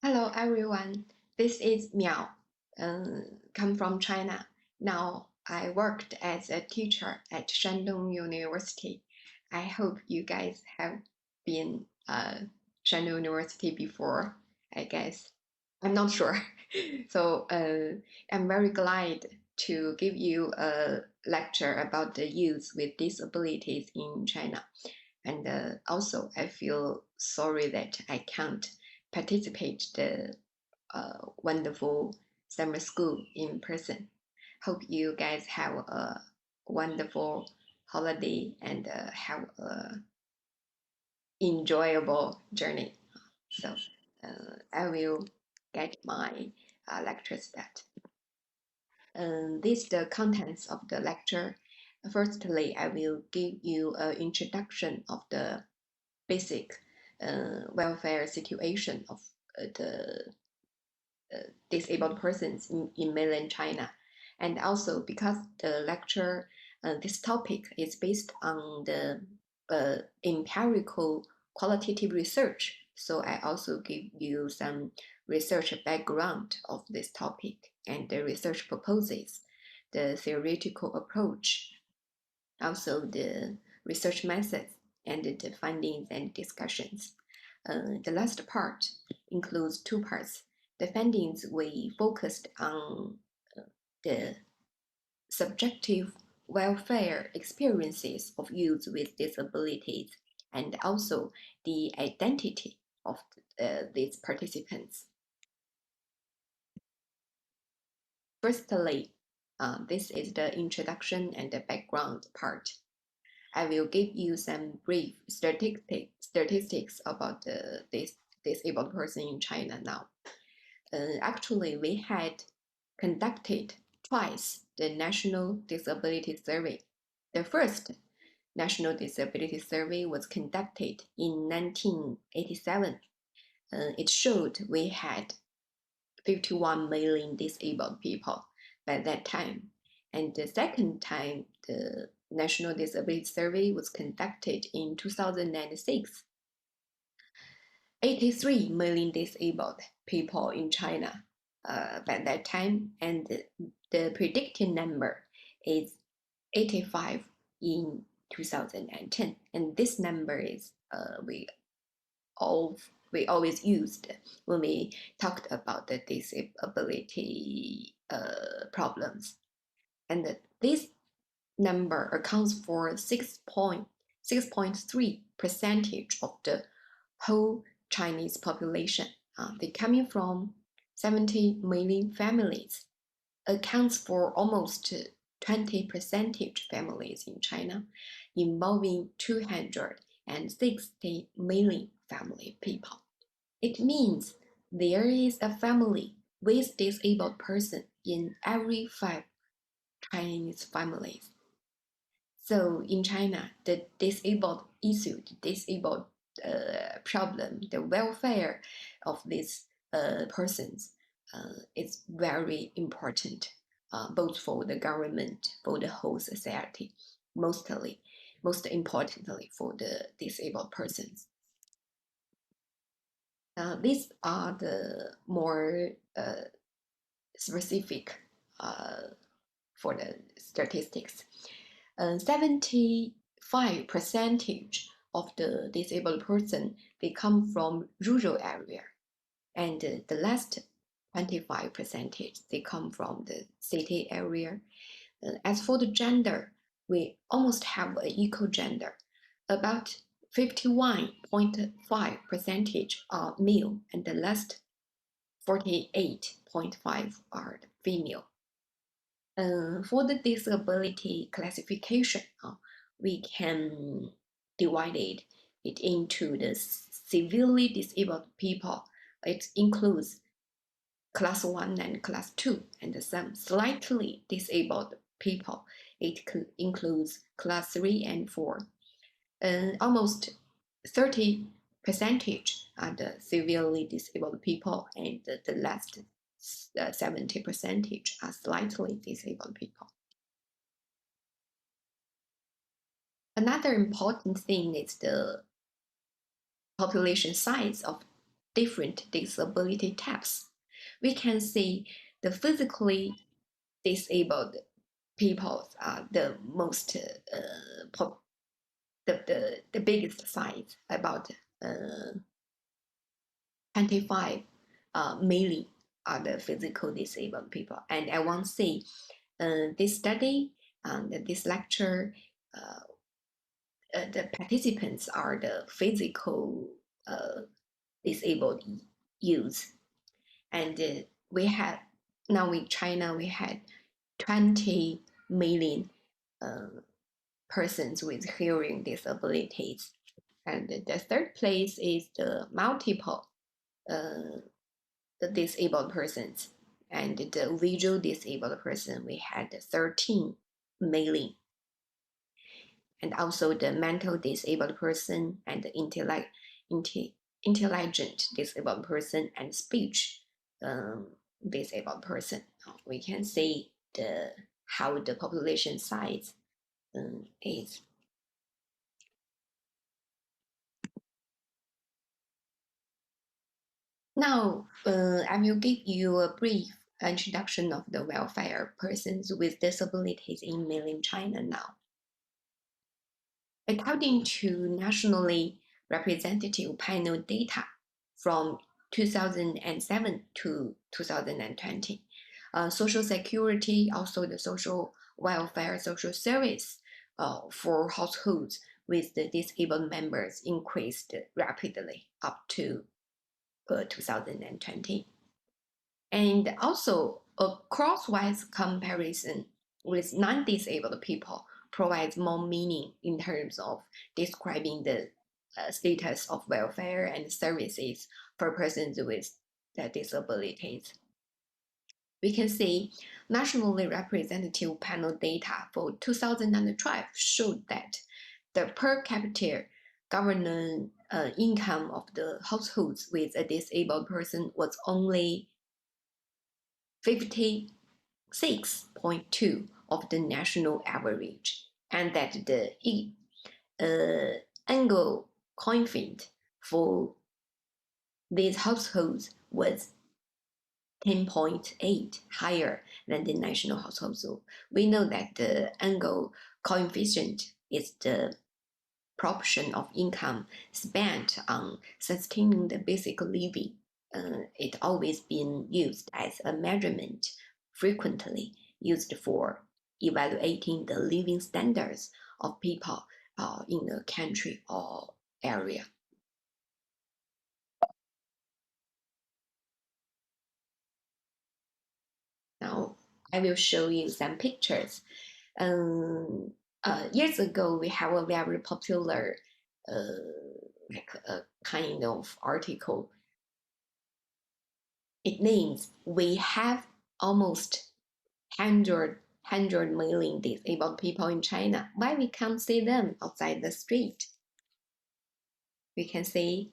Hello everyone, this is Miao, come from China. Now I worked as a teacher at Shandong University. I hope you guys have been Shandong University before, I guess. I'm not sure. So I'm very glad to give you a lecture about the youth with disabilities in China. And also, I feel sorry that I can't participate the wonderful summer school in person. Hope you guys have a wonderful holiday and have a enjoyable journey. So I will get my lecture start. This is the contents of the lecture. Firstly, I will give you an introduction of the basic welfare situation of the disabled persons in mainland China. And also because the lecture, this topic is based on the empirical qualitative research. So I also give you some research background of this topic and the research proposes, the theoretical approach, also the research methods and the findings and discussions. The last part includes two parts. The findings we focused on the subjective welfare experiences of youth with disabilities and also the identity of these participants. Firstly, this is the introduction and the background part. I will give you some brief statistics about this disabled person in China now. Actually, we had conducted twice the National Disability Survey. The first National Disability Survey was conducted in 1987. It showed we had 51 million disabled people by that time. And the second time, the National Disability Survey was conducted in 2006. 83 million disabled people in China by that time, and the predicted number is 85 in 2010. And this number is we always used when we talked about the disability problems. And this number accounts for 6.3% of the whole Chinese population. They coming from 70 million families, accounts for almost 20% families in China, involving 260 million family people. It means there is a family with disabled person in every 5 Chinese families. So in China, the disabled issue, the disabled problem, the welfare of these persons is very important, both for the government, for the whole society, most importantly for the disabled persons. These are the more specific for the statistics. 75% of the disabled person, they come from rural area. And the last 25%, they come from the city area. As for the gender, we almost have an equal gender. About 51.5% are male, and the last 48.5 are female. For the disability classification, we can divide it into the severely disabled people. It includes class 1 and class 2, and some slightly disabled people. It includes class 3 and 4. Almost 30% are the severely disabled people, and the last 70% are slightly disabled people. Another important thing is the population size of different disability types. We can see the physically disabled people are the most the biggest size, about 25 million are the physical disabled people. And I want to say this study and this lecture, the participants are the physical disabled youth. And we had, now in China, we had 20 million persons with hearing disabilities. And the third place is the multiple the disabled persons. And the visual disabled person, we had 13 million. And also the mental disabled person and the intelligent disabled person and speech disabled person. We can see how the population size is. Now, I will give you a brief introduction of the welfare persons with disabilities in mainland China now. According to nationally representative panel data from 2007 to 2020, Social Security, also the social welfare, social service for households with the disabled members increased rapidly up to 2020. And also a crosswise comparison with non-disabled people provides more meaning in terms of describing the status of welfare and services for persons with disabilities. We can see nationally representative panel data for 2012 showed that the per capita governance income of the households with a disabled person was only 56.2 of the national average, and that the annual coefficient for these households was 10.8 higher than the national household. So we know that the annual coefficient is the proportion of income spent on sustaining the basic living. It always been used as a measurement, frequently used for evaluating the living standards of people in a country or area. Now, I will show you some pictures. Years ago, we have a very popular like a kind of article. It names we have almost 100 million disabled people in China. Why we can't see them outside the street? We can see,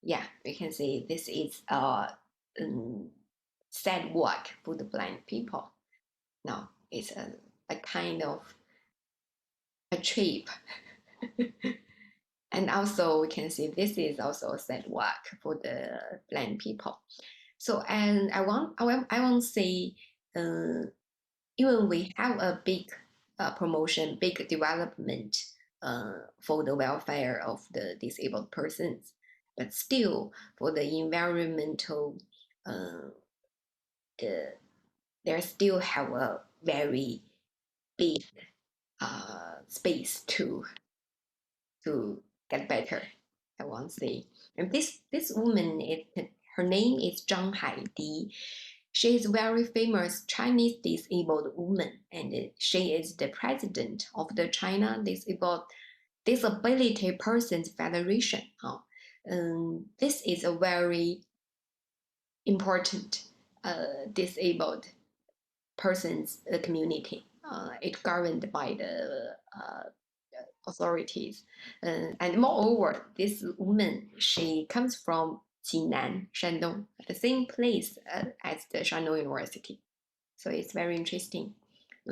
yeah, we can see this is sidewalk for the blind people. No, it's a kind of a trip. And also we can see this is also a sidewalk for the blind people. So, and I want to say, even we have a big promotion, big development for the welfare of the disabled persons, but still for the environmental, they still have a very big space to get better, I want to say. And this woman, her name is Zhang Haidi. She is a very famous Chinese disabled woman, and she is the president of the China Disability Persons Federation. This is a very important disabled persons community. It's governed by the authorities. And moreover, this woman, she comes from Jinan, Shandong, the same place as the Shandong University. So it's very interesting.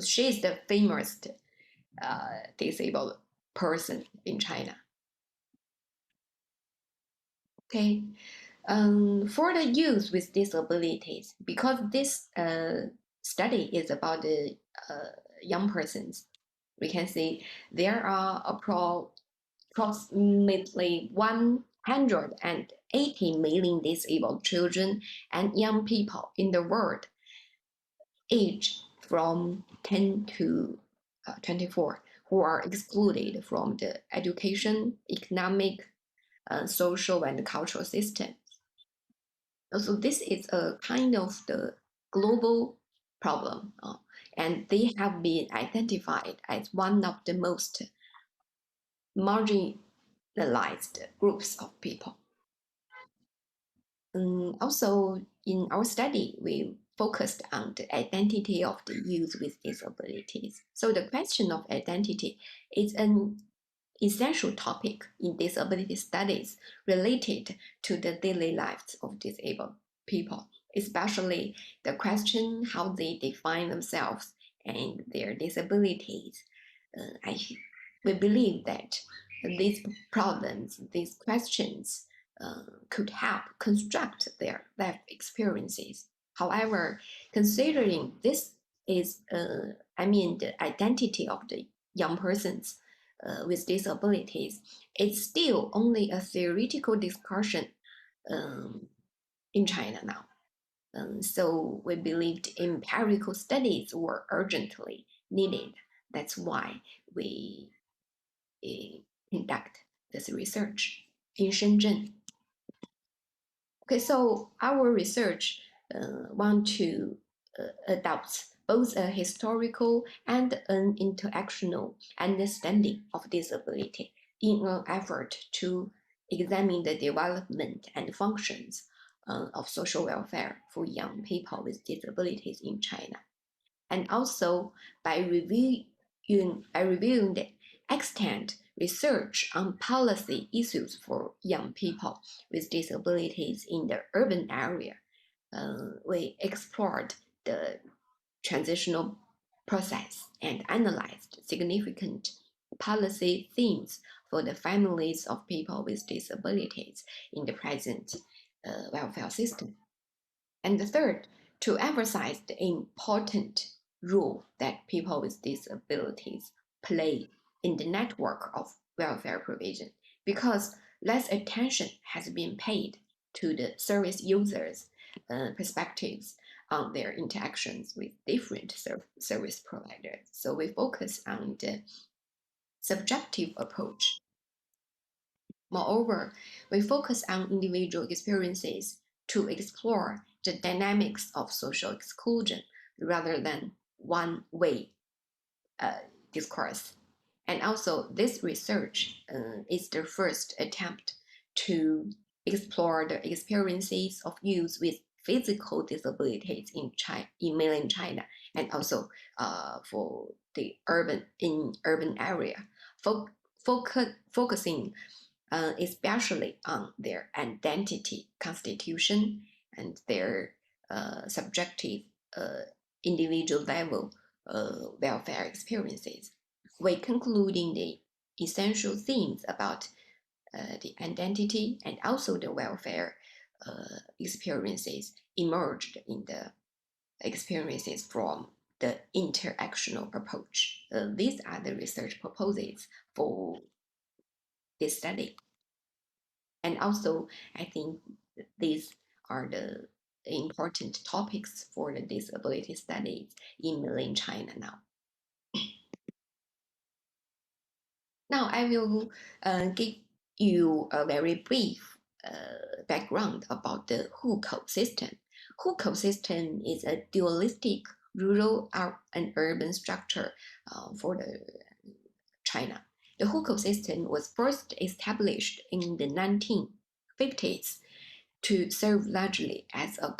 She is the famous disabled person in China. Okay. For the youth with disabilities, because this study is about the young persons, we can see there are approximately 180 million disabled children and young people in the world, aged from 10 to 24, who are excluded from the education, economic, social, and cultural system. So this is a kind of the global problem, and they have been identified as one of the most marginalized groups of people. Also, in our study, we focused on the identity of the youth with disabilities. So the question of identity is an essential topic in disability studies related to the daily lives of disabled people, especially the question how they define themselves and their disabilities. We believe that these problems, these questions, could help construct their life experiences. However, considering this is, the identity of the young persons with disabilities, it's still only a theoretical discussion um, in China now. So we believed empirical studies were urgently needed. That's why we conduct this research in Shenzhen. Okay, so our research want to adopt both a historical and an interactional understanding of disability in an effort to examine the development and functions of social welfare for young people with disabilities in China. And also by reviewing the extant research on policy issues for young people with disabilities in the urban area, we explored the transitional process and analyzed significant policy themes for the families of people with disabilities in the present welfare system. And the third, to emphasize the important role that people with disabilities play in the network of welfare provision, because less attention has been paid to the service users' perspectives on their interactions with different service providers. So we focus on the subjective approach. Moreover, we focus on individual experiences to explore the dynamics of social exclusion rather than one-way discourse. And also, this research is the first attempt to explore the experiences of youth with physical disabilities in mainland China, and also for the urban area, focusing especially on their identity constitution and their subjective individual level welfare experiences. We concluding the essential themes about the identity and also the welfare experiences emerged in the experiences from the interactional approach. These are the research proposals for this study. And also, I think these are the important topics for the disability studies in mainland China now. Now I will give you a very brief background about the hukou system. Hukou system is a dualistic rural and urban structure for the China. The hukou system was first established in the 1950s to serve largely as a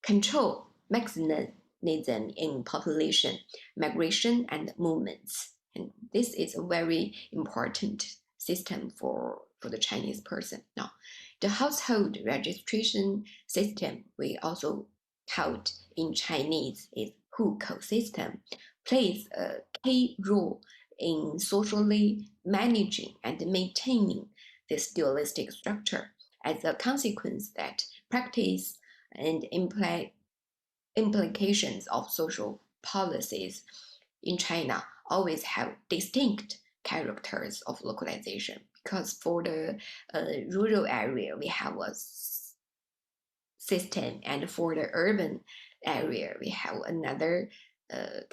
control mechanism in population migration and movements. And this is a very important system for the Chinese person. Now, the household registration system, we also called in Chinese is hukou system, plays a key role in socially managing and maintaining this dualistic structure as a consequence that practice and implications of social policies in China always have distinct characters of localization, because for the rural area we have a system, and for the urban area we have another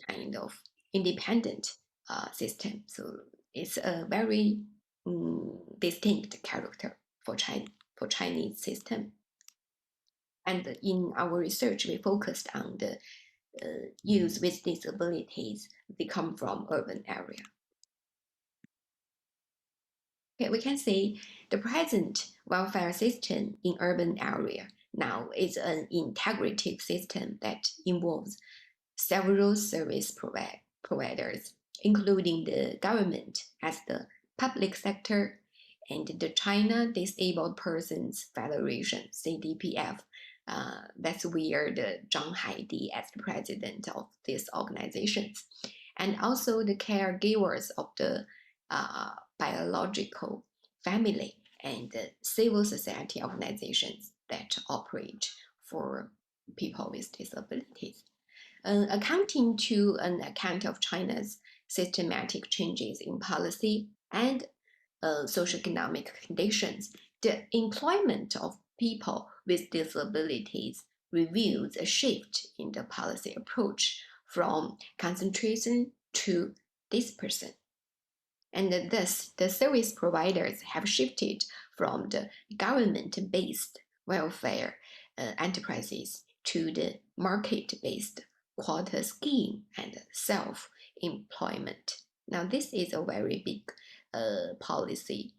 kind of independent system. So it's a very distinct character for Chinese system. And in our research, we focused on the youth with disabilities. They come from urban area. Okay, we can see the present welfare system in urban area now is an integrative system that involves several service providers, including the government as the public sector and the China Disabled Persons Federation, CDPF. That's where the Zhang Haidi as the president of these organizations, and also the caregivers of the biological family and the civil society organizations that operate for people with disabilities. Accounting to an account of China's systematic changes in policy and socioeconomic conditions, the employment of people with disabilities reveals a shift in the policy approach from concentration to dispersion. And thus, the service providers have shifted from the government-based welfare enterprises to the market-based quota scheme and self-employment. Now, this is a very big policy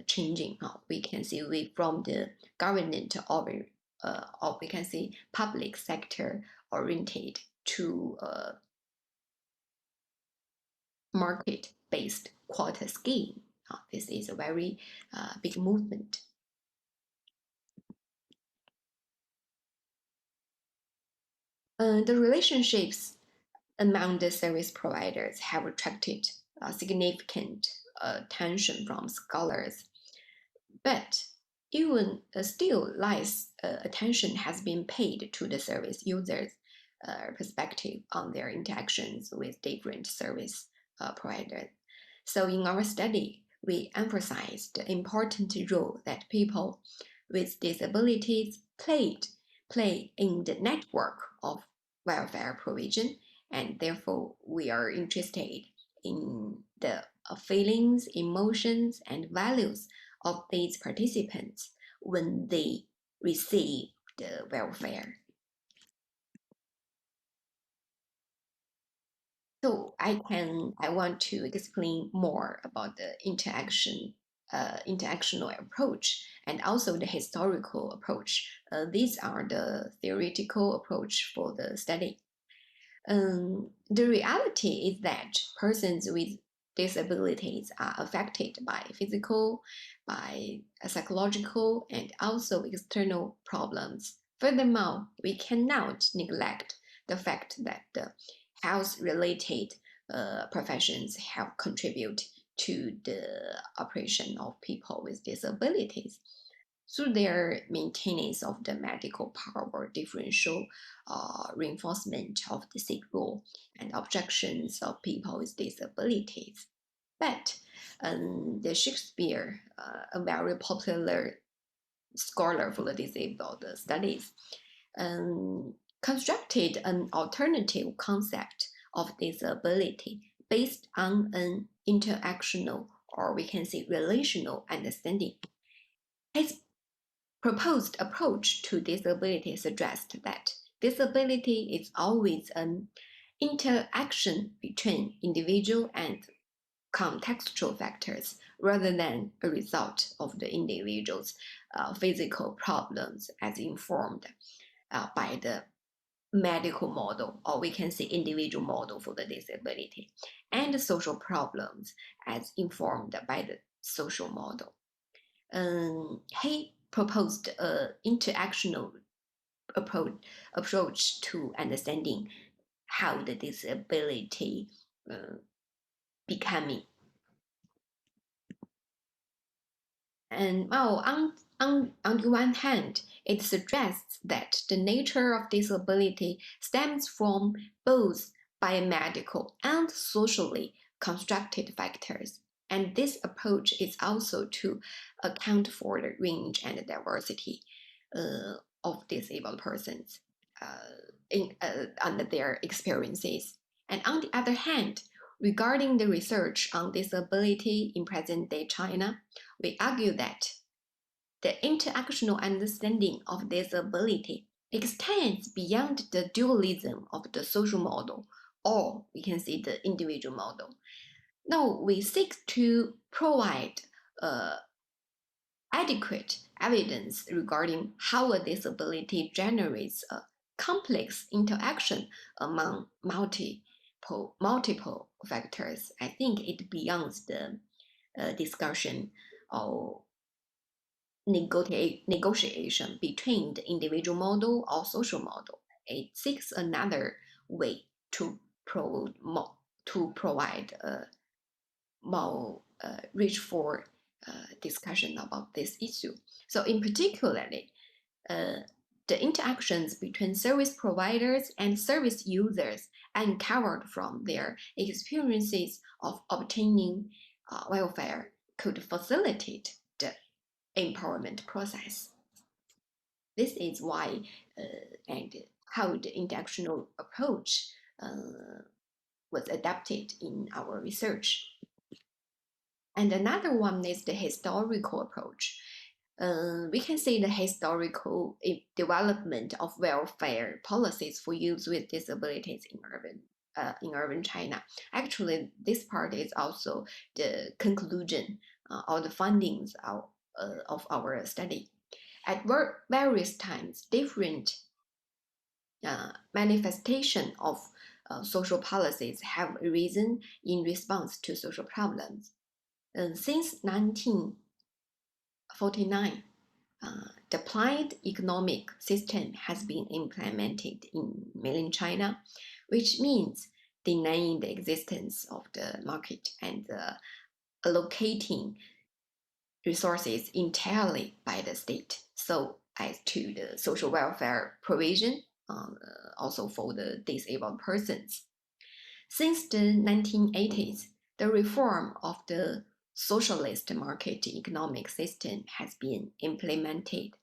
changing. We can see from the government or we can see public sector oriented to market-based quota scheme. This is a very big movement. The relationships among the service providers have attracted significant attention from scholars, but even still less attention has been paid to the service users' perspective on their interactions with different service providers. So in our study, we emphasized the important role that people with disabilities play in the network of welfare provision, and therefore we are interested in the feelings, emotions, and values of these participants when they receive the welfare. So I want to explain more about the interactional approach and also the historical approach. These are the theoretical approach for the study. The reality is that persons with disabilities are affected by physical, by psychological, and also external problems. Furthermore, we cannot neglect the fact that the health-related professions have contributed to the operation of people with disabilities through their maintenance of the medical power differential, reinforcement of the sick rule, and objections of people with disabilities. But the Shakespeare, a very popular scholar for the disabled studies, constructed an alternative concept of disability based on an interactional, or we can say relational understanding. His proposed approach to disability suggests that disability is always an interaction between individual and contextual factors rather than a result of the individual's physical problems as informed by the medical model, or we can say individual model for the disability, and the social problems as informed by the social model. He proposed an interactional approach to understanding how the disability uh, becoming. And Mao, on the one hand, it suggests that the nature of disability stems from both biomedical and socially constructed factors. And this approach is also to account for the range and diversity of disabled persons and their experiences. And on the other hand, regarding the research on disability in present day China, we argue that the interactional understanding of disability extends beyond the dualism of the social model, or we can say the individual model. No, we seek to provide uh, adequate evidence regarding how a disability generates a complex interaction among multiple factors. I think it beyond the discussion or negotiation between the individual model or social model. It seeks another way to provide a more rich for discussion about this issue. So, in particularly, uh, the interactions between service providers and service users uncovered from their experiences of obtaining welfare could facilitate the empowerment process. This is why and how the interactional approach was adapted in our research. And another one is the historical approach. We can say the historical development of welfare policies for youth with disabilities in urban China. Actually, this part is also the conclusion or the findings of our study. At various times, different manifestation of social policies have arisen in response to social problems. Since 1949, the planned economic system has been implemented in mainland China, which means denying the existence of the market and allocating resources entirely by the state. So as to the social welfare provision, also for the disabled persons. Since the 1980s, the reform of the socialist market economic system has been implemented,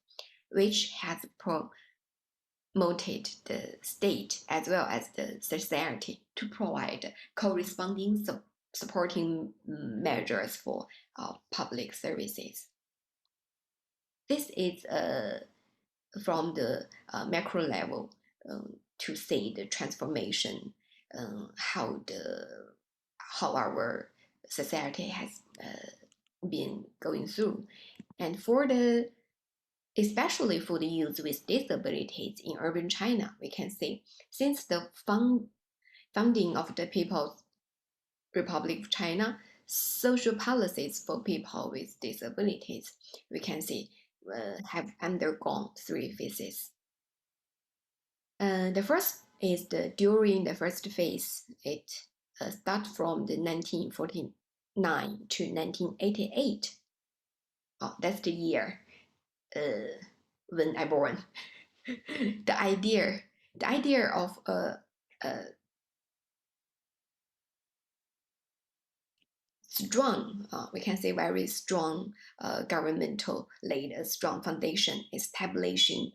which has promoted the state as well as the society to provide corresponding supporting measures for public services. This is from the macro level to say the transformation, how our society has been going through, and especially for the youth with disabilities in urban China, we can say since the founding of the People's Republic of China, social policies for people with disabilities, we can see have undergone three phases. The first is during the first phase, it starts from the 1949 to 1988. Oh, that's the year when I born. the idea, the idea of a strong, we can say very strong governmental laid a strong foundation, establishing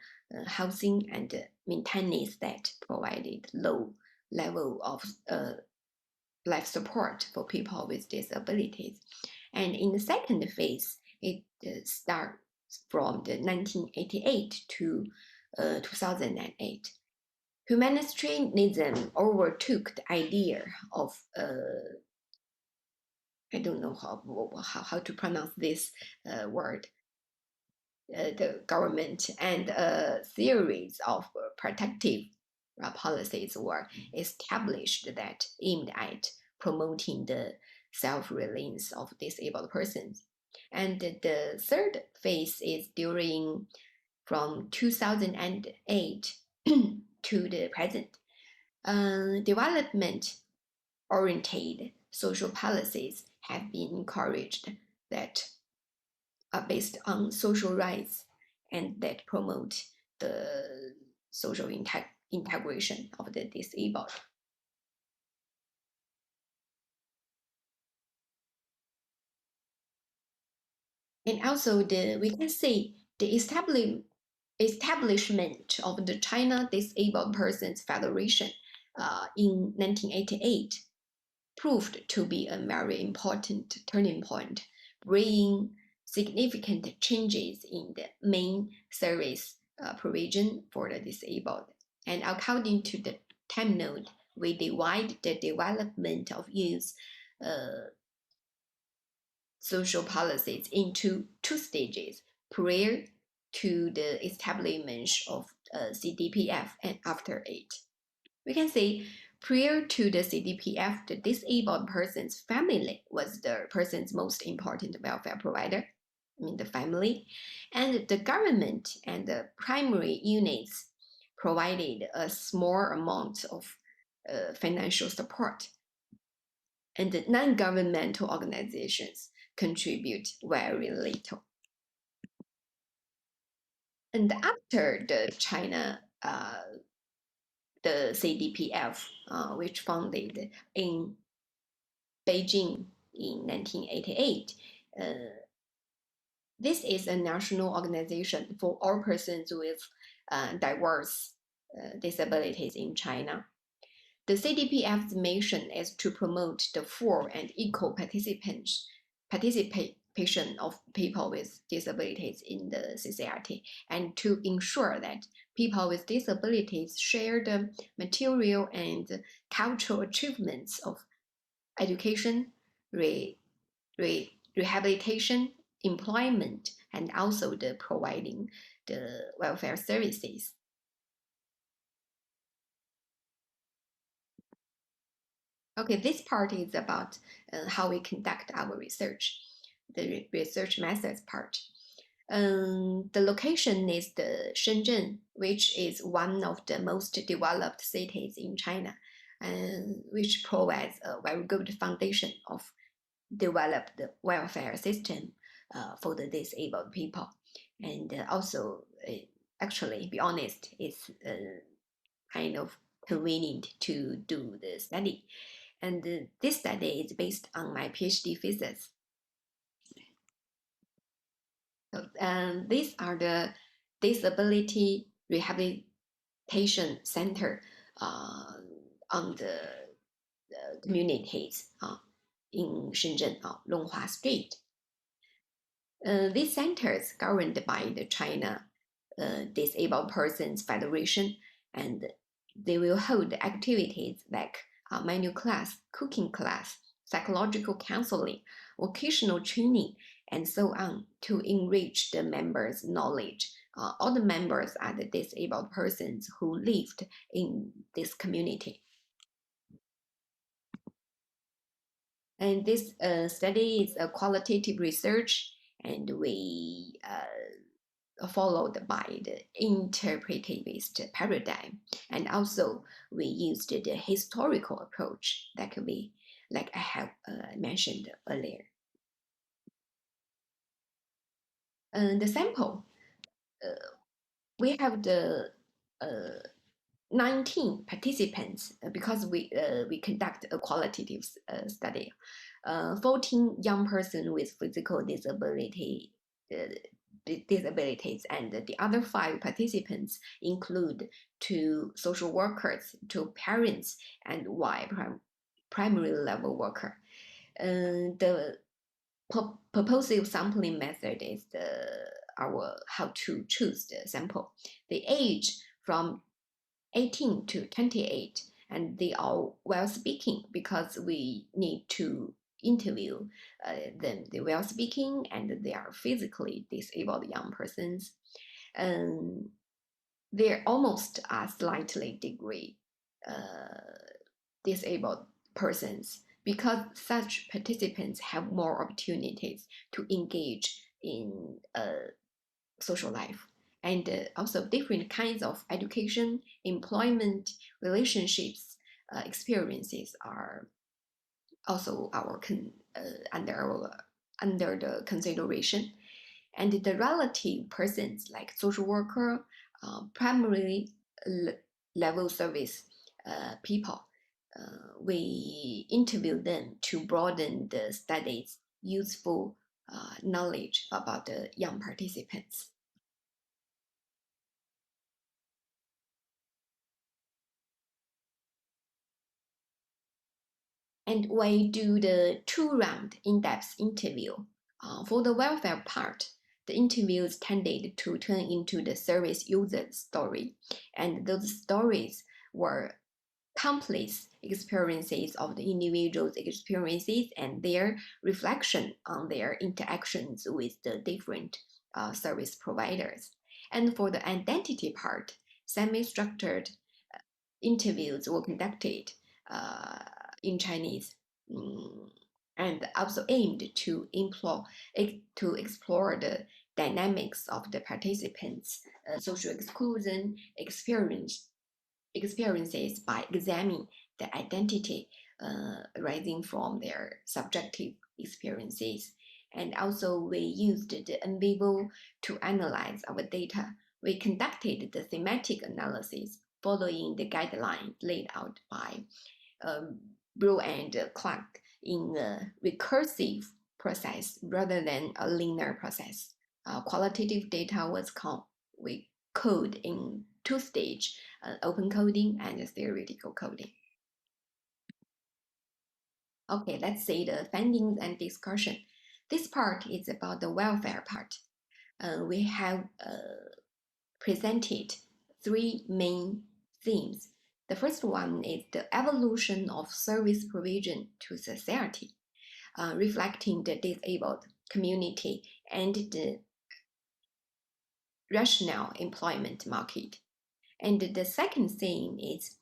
housing and maintenance that provided low level of life support for people with disabilities. And in the second phase, it starts from the 1988 to 2008. Humanitarianism overtook the idea of I don't know how to pronounce this word. The government and a series of protective policies were established that aimed at promoting the self-reliance of disabled persons. And the third phase is during from 2008 to the present. Development oriented social policies have been encouraged that based on social rights and that promote the social integration of the disabled. And also we can see the establishment of the China Disabled Persons Federation in 1988 proved to be a very important turning point, bringing significant changes in the main service provision for the disabled. And according to the time node, we divide the development of youth social policies into two stages prior to the establishment of CDPF and after it. We can say prior to the CDPF, the disabled person's family was the person's most important welfare provider, I mean the family, and the government and the primary units provided a small amount of financial support, and the non-governmental organizations contribute very little. And after the China, the CDPF, which founded in Beijing in 1988, this is a national organization for all persons with diverse disabilities in China. The CDPF's mission is to promote the full and equal participation of people with disabilities in the society and to ensure that people with disabilities share the material and cultural achievements of education, rehabilitation, employment, and also the providing the welfare services. Okay, this part is about how we conduct our research, the research methods part. The location is the Shenzhen, which is one of the most developed cities in China, which provides a very good foundation of developed welfare system for the disabled people. And also, actually, be honest, it's kind of convenient to do the study. And this study is based on my PhD thesis. So, these are the disability rehabilitation center on the communities in Shenzhen, Longhua Street. These centers governed by the China Disabled Persons Federation, and they will hold activities like menu class, cooking class, psychological counseling, vocational training, and so on to enrich the members' knowledge. All the members are the disabled persons who lived in this community. And this study is a qualitative research, and we followed by the interpretivist paradigm. And also we used the historical approach like I have mentioned earlier. The sample, we have the 19 participants because we conduct a qualitative study. 14 young persons with physical disabilities, and the other 5 participants include 2 social workers, 2 parents, and 1 primary level worker. The purposive sampling method is our how to choose the sample. The age from 18 to 28, and they are well speaking because we need to interview them. They're well speaking and they are physically disabled young persons. They're almost a slightly degree disabled persons because such participants have more opportunities to engage in social life, and also different kinds of education, employment, relationships, experiences are also under the consideration. And the relative persons like social worker, primary level service people, we interview them to broaden the study's useful knowledge about the young participants. And we do the two-round in-depth interview. For the welfare part, the interviews tended to turn into the service user story, and those stories were complex experiences of the individual's experiences and their reflection on their interactions with the different service providers. And for the identity part, semi-structured interviews were conducted uh, in Chinese, and also aimed to explore the dynamics of the participants' social exclusion experiences by examining the identity arising from their subjective experiences. And also, we used the NVivo to analyze our data. We conducted the thematic analysis following the guidelines laid out by Brew and Clark in a recursive process rather than a linear process. Qualitative data was we code in two-stage open coding and theoretical coding. Okay, let's see the findings and discussion. This part is about the welfare part. We have presented three main themes. The first one is the evolution of service provision to society, reflecting the disabled community and the rational employment market. And the second theme is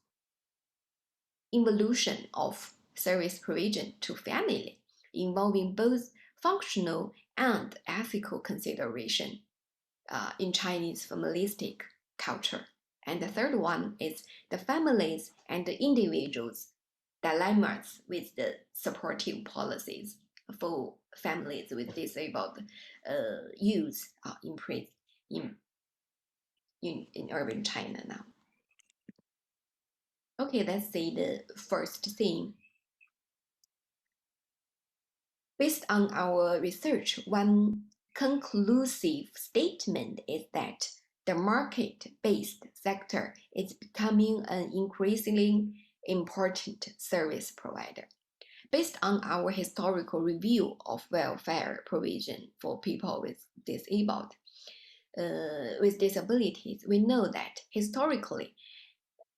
evolution of service provision to family, involving both functional and ethical consideration in Chinese familistic culture. And the third one is the families and the individuals' dilemmas with the supportive policies for families with disabled youth in, in urban China now. Okay, let's see the first theme. Based on our research, one conclusive statement is that the market-based sector is becoming an increasingly important service provider. Based on our historical review of welfare provision for people with disabilities, we know that historically,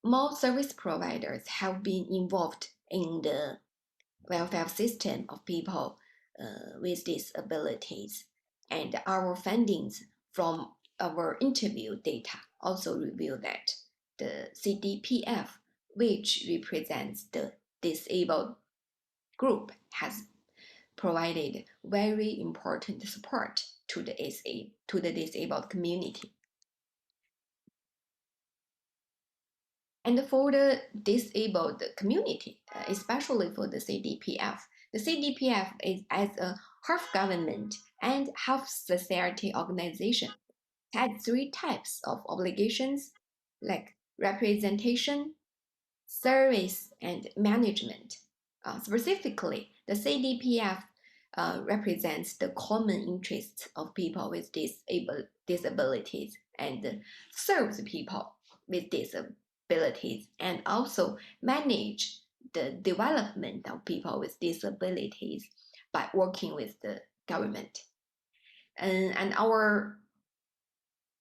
more service providers have been involved in the welfare system of people with disabilities. And our findings from our interview data also reveal that the CDPF, which represents the disabled group, has provided very important support to the disabled community. And for the disabled community, especially for the CDPF is as a half government and half society organization, has three types of obligations like representation, service, and management. Specifically, the CDPF represents the common interests of people with disabilities and serves people with disabilities and also manage the development of people with disabilities by working with the government. And our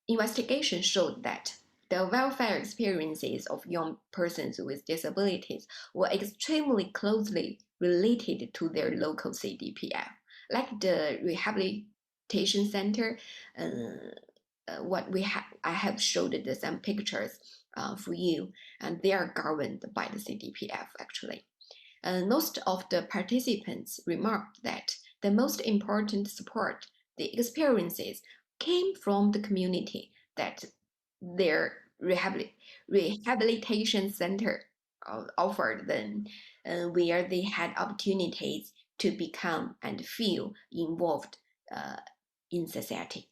investigation showed that the welfare experiences of young persons with disabilities were extremely closely related to their local CDPF, like the rehabilitation center. I have showed some pictures for you, and they are governed by the CDPF actually. Most of the participants remarked that the most important support, the experiences, came from the community that their rehabilitation center offered them, where they had opportunities to become and feel involved in society.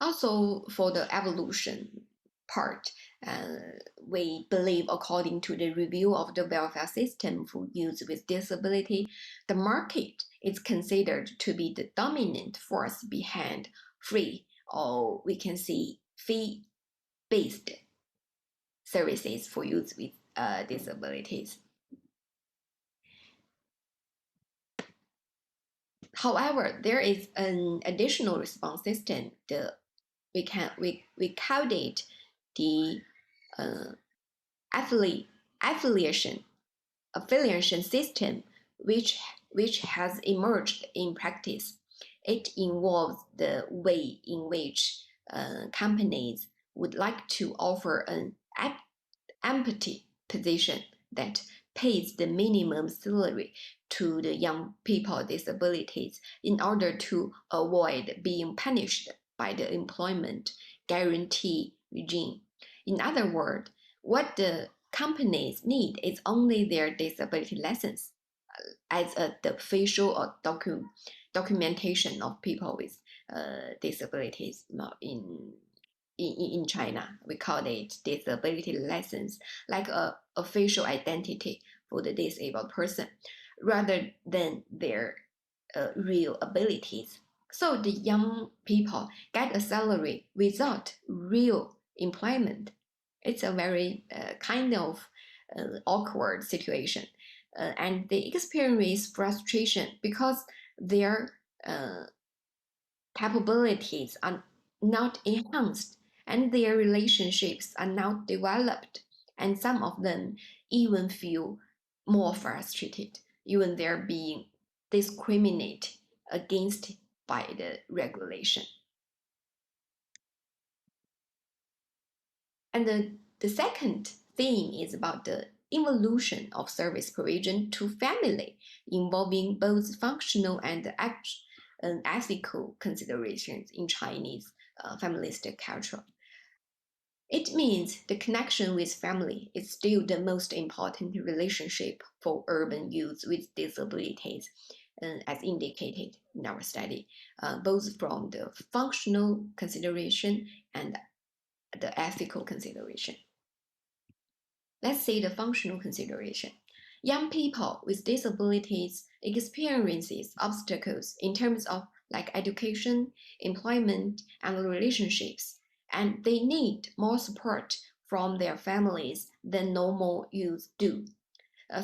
Also, for the evolution part, uh, we believe, according to the review of the welfare system for youth with disability, the market is considered to be the dominant force behind free, or we can see fee-based services for youth with disabilities. However, there is an additional response system. We call it the uh, affili- affiliation affiliation system, which has emerged in practice. It involves the way in which companies would like to offer an empty position that pays the minimum salary to the young people with disabilities in order to avoid being punished by the employment guarantee regime. In other words, what the companies need is only their disability license as the facial or documentation of people with disabilities in China. We call it disability license, like a official identity for the disabled person, rather than their real abilities. So the young people get a salary without real employment. It's a very kind of awkward situation. And they experience frustration because their uh, capabilities are not enhanced and their relationships are not developed. And some of them even feel more frustrated, even they're being discriminated against by the regulation. And the second theme is about the evolution of service provision to family, involving both functional and ethical considerations in Chinese familistic culture. It means the connection with family is still the most important relationship for urban youth with disabilities, as indicated in our study, both from the functional consideration and the ethical consideration. Let's say the functional consideration. Young people with disabilities experiences obstacles in terms of like education, employment, and relationships, and they need more support from their families than normal youth do.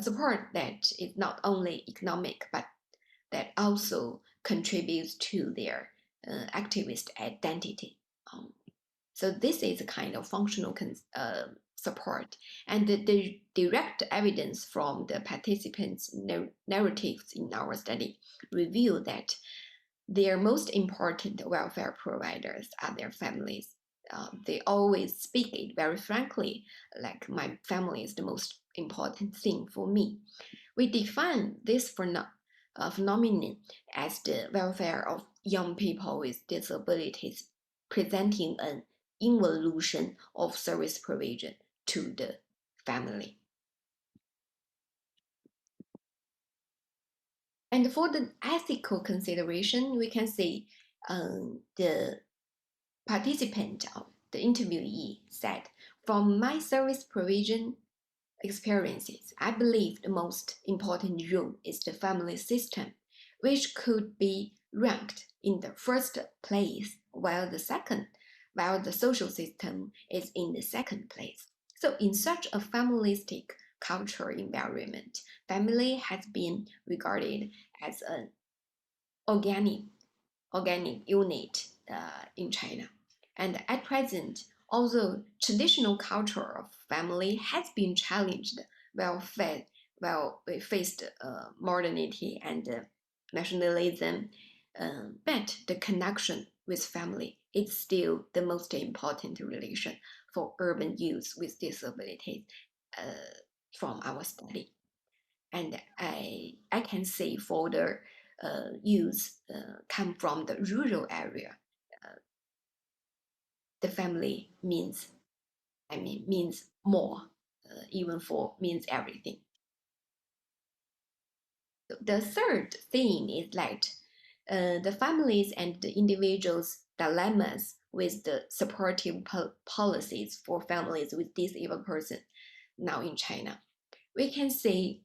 Support that is not only economic, but that also contributes to their activist identity. Um, so this is a kind of functional support. And the direct evidence from the participants' narratives in our study reveal that their most important welfare providers are their families. They always speak it very frankly, like my family is the most important thing for me. We define this phenomenon as the welfare of young people with disabilities, presenting an involution of service provision to the family. And for the ethical consideration, we can say the participant of the interviewee said, from my service provision experiences, I believe the most important role is the family system, which could be ranked in the first place, while the social system is in the second place. So, in such a familistic cultural environment, family has been regarded as an organic organic unit in China. And at present, although traditional culture of family has been challenged, while we faced modernity and nationalism, but the connection with family is still the most important relation for urban youth with disabilities uh, from our study. And I can say for the youth come from the rural area, uh, the family means more, even for means everything. The third thing is that the families and the individuals' dilemmas with the supportive policies for families with disabled persons now in China. We can say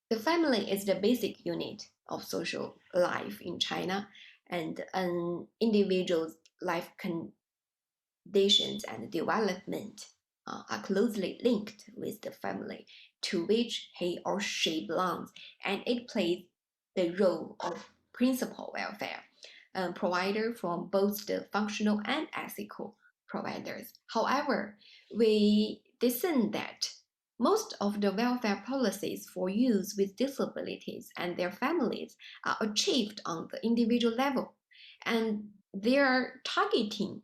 the family is the basic unit of social life in China, and an individual's life conditions and development are closely linked with the family to which he or she belongs, and it plays the role of principal welfare provider from both the functional and ethical providers. However, we discern that most of the welfare policies for youth with disabilities and their families are achieved on the individual level, and they are targeting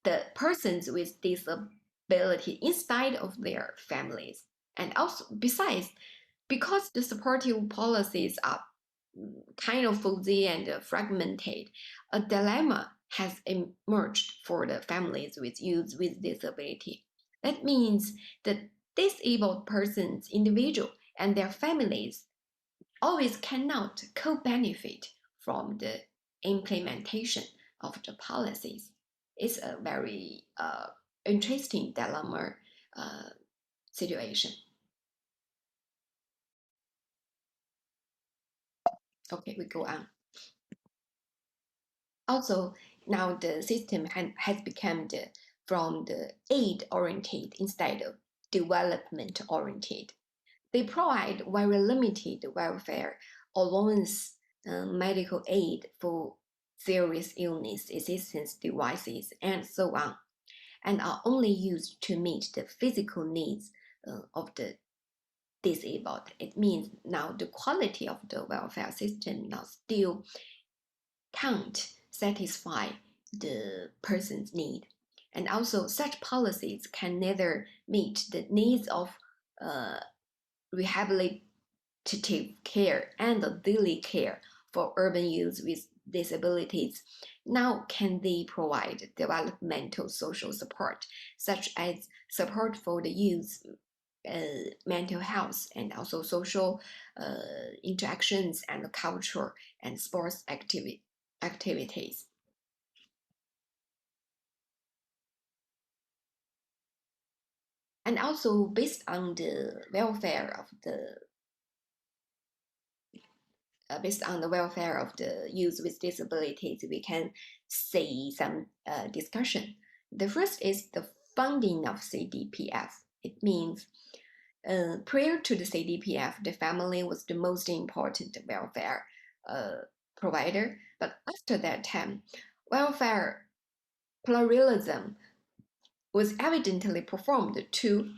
the persons with disability inside of their families. And also, besides, because the supportive policies are kind of fuzzy and fragmented, a dilemma has emerged for the families with youth with disability. That means that disabled persons, individual, and their families always cannot co-benefit from the implementation of the policies. It's a very interesting dilemma uh, situation. Okay, we go on. Also, now the system has become from the aid oriented instead of development oriented. They provide very limited welfare allowance, medical aid for serious illness assistance devices, and so on, and are only used to meet the physical needs of the disabled. It means now the quality of the welfare system now still can't satisfy the person's need. And also, such policies can neither meet the needs of uh, rehabilitative care and the daily care for urban youth with disabilities. Now, can they provide developmental social support, such as support for the youth mental health and also social interactions and culture and sports activities. And also based on the welfare of the based on the welfare of the youth with disabilities, we can see some discussion. The first is the funding of CDPF. It means prior to the CDPF, the family was the most important welfare provider. But after that time, welfare pluralism was evidently performed to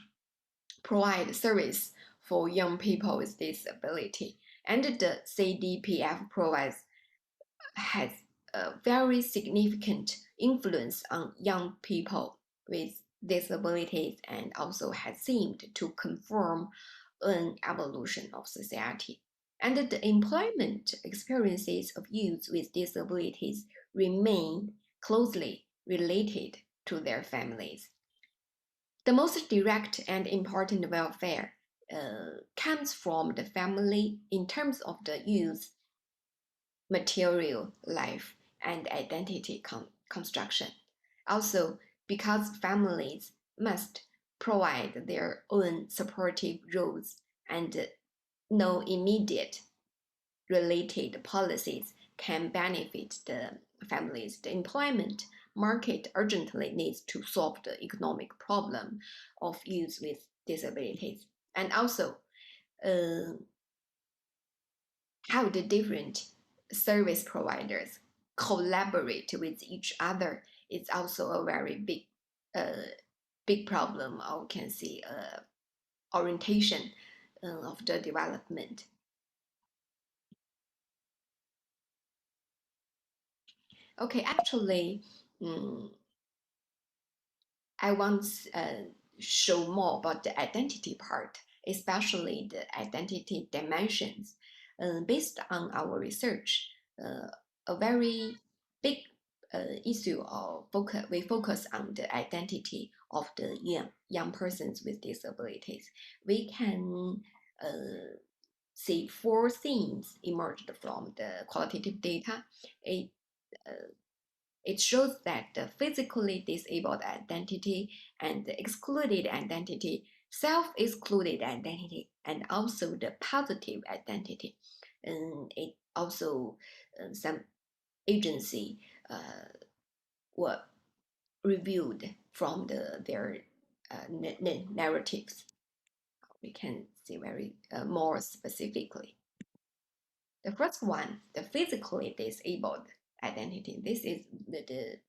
provide service for young people with disability. And the CDPF provides has a very significant influence on young people with disabilities and also has seemed to confirm an evolution of society. And the employment experiences of youth with disabilities remain closely related to their families. The most direct and important welfare comes from the family in terms of the youth material life and identity construction. Also, because families must provide their own supportive roles and no immediate related policies can benefit the families. The employment market urgently needs to solve the economic problem of youth with disabilities. And also, uh, how the different service providers collaborate with each other is also a very uh, big problem, or can see orientation of the development. Okay, actually, um, I want to show more about the identity part, especially the identity dimensions. Based on our research, a very big issue of focus, we focus on the identity of the young persons with disabilities. We can see four themes emerged from the qualitative data. It It shows that the physically disabled identity and the excluded identity, self-excluded identity, and also the positive identity. And it also some agency were reviewed from their narratives. We can see very more specifically. The first one, the physically disabled identity. This is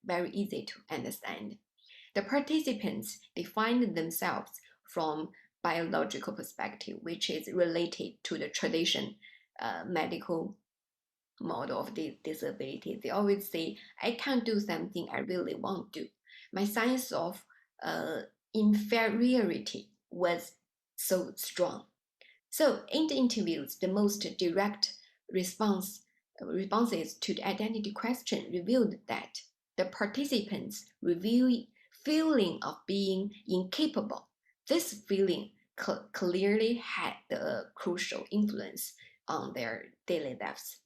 very easy to understand. The participants defined themselves from biological perspective, which is related to the tradition medical model of the disability. They always say, I can't do something I really want to. My sense of uh, inferiority was so strong. So in the interviews, the most direct responses to the identity question revealed that the participants reveal feeling of being incapable. This feeling clearly had a crucial influence on their daily lives.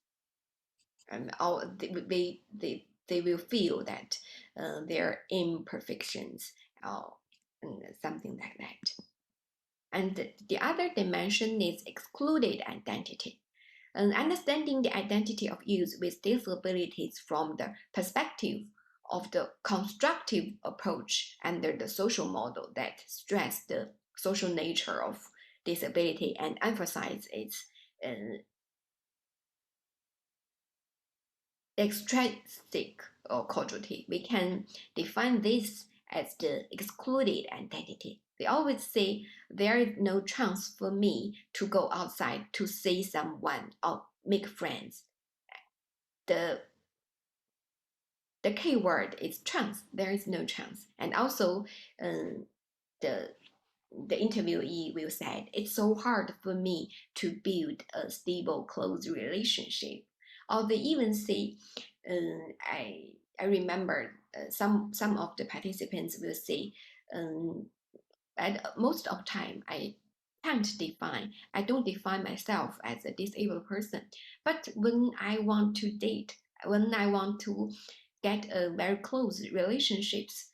And they will feel that their imperfections or something like that. And the other dimension is excluded identity. And understanding the identity of youth with disabilities from the perspective of the constructive approach under the social model that stress the social nature of disability and emphasize its extrinsic or causality. We can define this as the excluded identity. They always say there is no chance for me to go outside to see someone or make friends. The the key word is chance. There is no chance. And also, the the interviewee will say it's so hard for me to build a stable, close relationship. Or they even say, I remember some of the participants will say, at most of time I don't define myself as a disabled person. But when I want to date, when I want to get a very close relationships,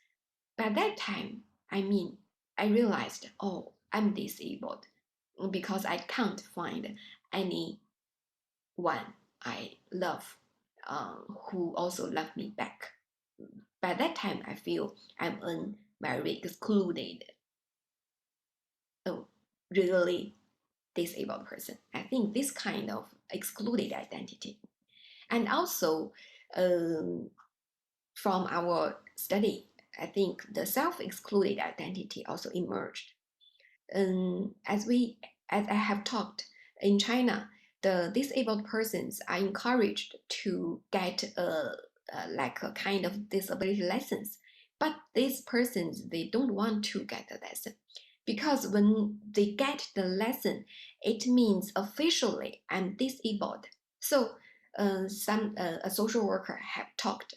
by that time, I realized, oh, I'm disabled because I can't find anyone I love who also love me back. By that time, I feel I'm a very excluded, oh, really disabled person. I think this kind of excluded identity. And also, um, from our study, I think the self-excluded identity also emerged. As I have talked, in China, the disabled persons are encouraged to get like a kind of disability license, but these persons they don't want to get the lesson because when they get the lesson, it means officially I'm disabled. So a social worker have talked,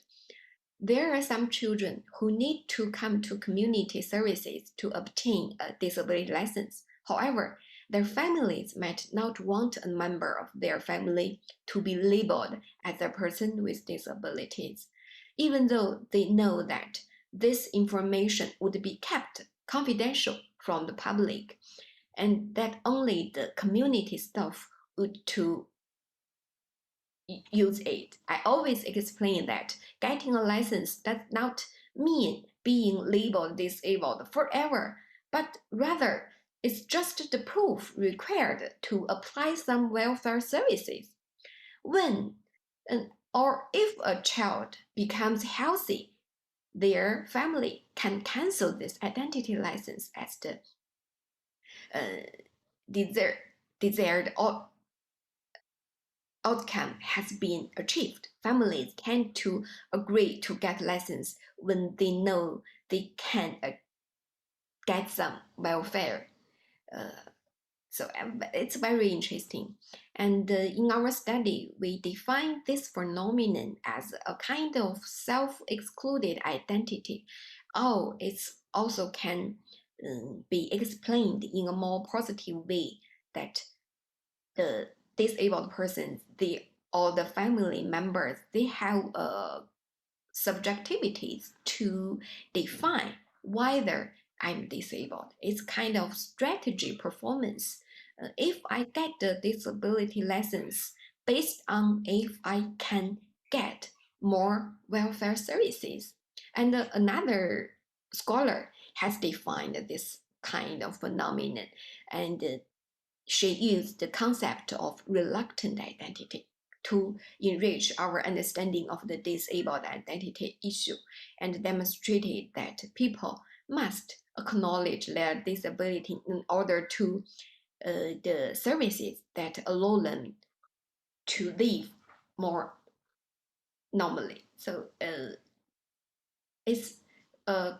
there are some children who need to come to community services to obtain a disability license. However, their families might not want a member of their family to be labeled as a person with disabilities, even though they know that this information would be kept confidential from the public and that only the community staff would to use it. I always explain that getting a license does not mean being labeled disabled forever, but rather it's just the proof required to apply some welfare services. When or if a child becomes healthy, their family can cancel this identity license as the uh, desired, desired outcome has been achieved. Families tend to agree to get lessons when they know they can get some welfare. Uh, so it's very interesting. And in our study, we define this phenomenon as a kind of self-excluded identity. Oh, it also can be explained in a more positive way that the disabled persons, or the family members, they have a subjectivities to define whether I'm disabled. It's kind of strategy performance. If I get the disability lessons based on if I can get more welfare services. And another scholar has defined this kind of phenomenon, and she used the concept of reluctant identity to enrich our understanding of the disabled identity issue and demonstrated that people must acknowledge their disability in order to the services that allow them to live more normally. So it's a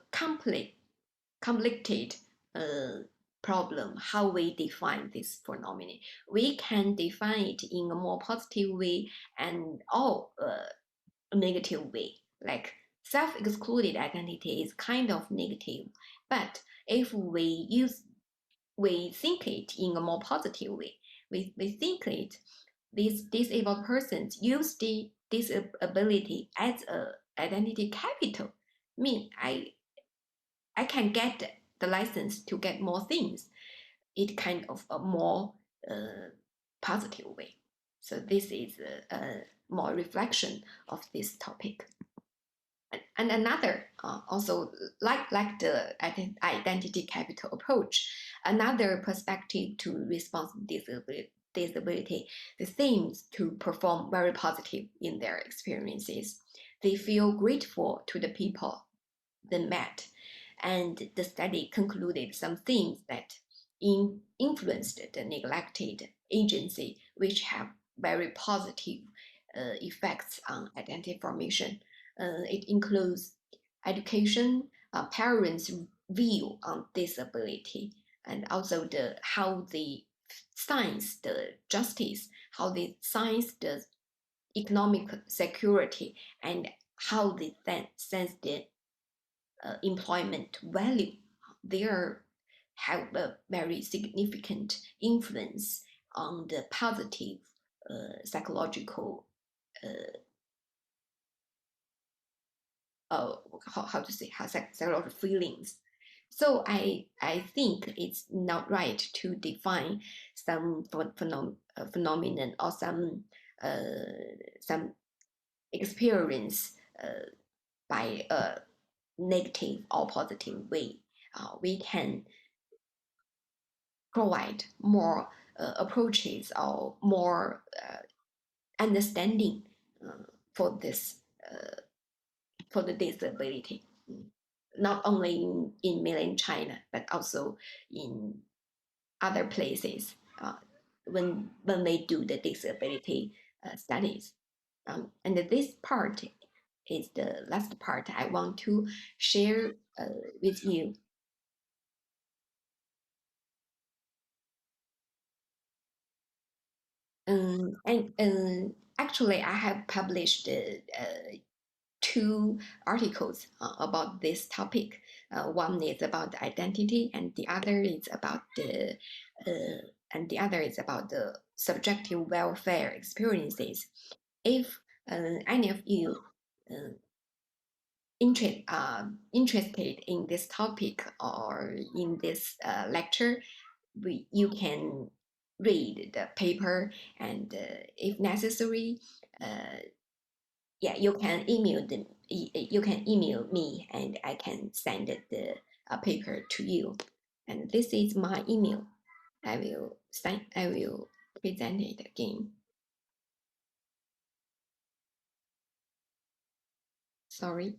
complicated uh, problem how we define this phenomenon. We can define it in a more positive way and or a negative way. Like self-excluded identity is kind of negative, but if we think it in a more positive way. We think it these disabled persons use the disability as a identity capital. I mean, I can get the license to get more things. It kind of a more positive way. So this is a more reflection of this topic. And another also like the identity capital approach, another perspective to respond to disability, the themes to perform very positive in their experiences. They feel grateful to the people they met, and the study concluded some things that influenced the neglected agency, which have very positive effects on identity formation. It includes education, parents' view on disability, and also the how the science, the justice, how they science the economic security, and how they then sense the employment value. They have a very significant influence on the positive psychological how to say how psychological feelings. So I think it's not right to define some phenomenon or some experience by a negative or positive way. We can provide more approaches or more understanding uh, for this for the disability, not only in mainland China but also in other places when they do the disability studies. And this part is the last part I want to share with you. And actually, I have published two articles about this topic. One is about identity, and the other is about the subjective welfare experiences. If any of you uh, interested in this topic or in this lecture, you can read the paper, and if necessary, uh, yeah, you can email me, and I can send the paper to you. And this is my email. I will present it again. Sorry.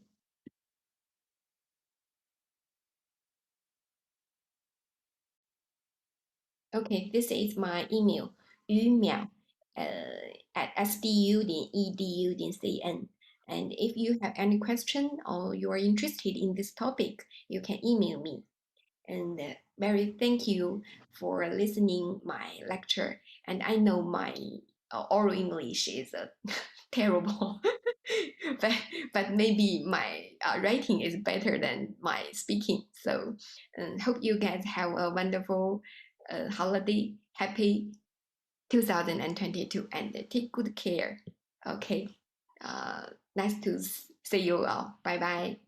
Okay, this is my email. Miao at sdu.edu.cn. And if you have any question or you are interested in this topic, you can email me. And Mary, thank you for listening my lecture. And I know my oral English is terrible, but maybe my writing is better than my speaking. So hope you guys have a wonderful holiday. Happy 2022 and take good care. Okay. Nice to See you all. Bye bye.